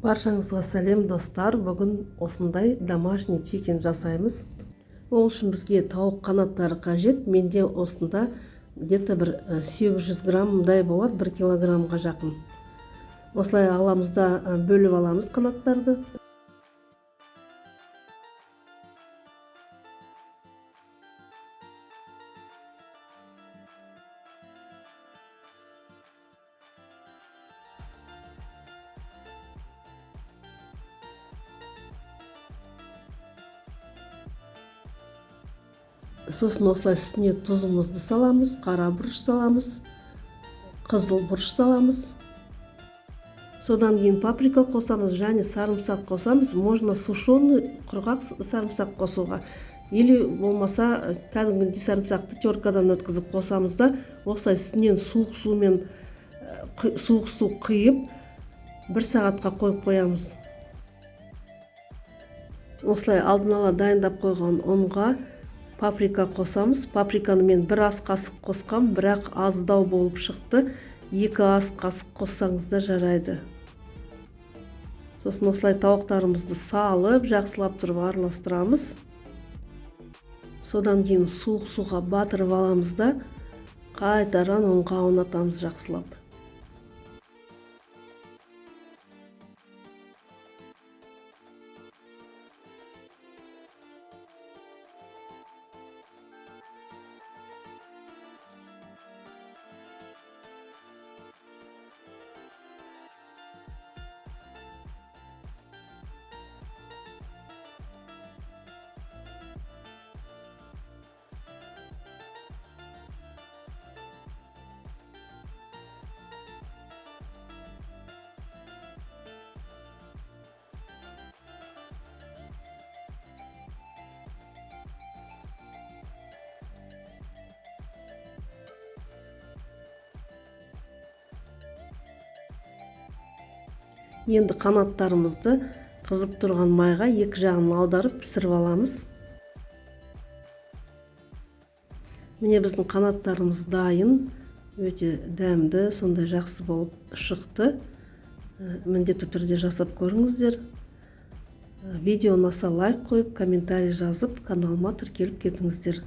Баршаңызға сәлем достар. Бүгін осындай домашний чикен жасаймыз. Ол үшін бізге тауық қанаттары қажет. Менде осында где-то бір 800 граммдай болады, 1 килограммға жақын. Осылай аламыз да бөліп аламыз қанаттарды. Сосын осылай үстіне тұзымызды саламыз, қара бұрыш саламыз, қызыл бұрыш саламыз. Содан кейін паприка қосамыз, және сарымсақ қосамыз. Можно сушеный құрғақ сарымсақ қосуға. Или болмаса кәдімгідей сарымсақты теркадан өткізіп қосамыз да, осылай үстінен суық су құйып 1 сағатқа қойып қоямыз. Осылай алдын ала дайындап қойған ұнға паприка қосамыз. Паприканы мен 1 ас қасық қосқам, бірақ аздау болып шықты. 2 ас қасық қоссаңыз да жарайды. Сосын осылай тауықтарымызды салып, жақсылап тұрып араластырамыз. Содан кейін суық суға батырып аламыз да, қайтадан ұнға аунатамыз жақсылап. Енді қанаттарымызды қызып тұрған майға 2 жағын аударып пісіріп аламыз. Міне біздің қанаттарымыз дайын, өте дәмді, сондай жақсы болып шықты. Міндетті түрде жасап көріңіздер. Видео ұнаса лайк қойып, комментарий жазып, каналыма тіркеліп кетіңіздер.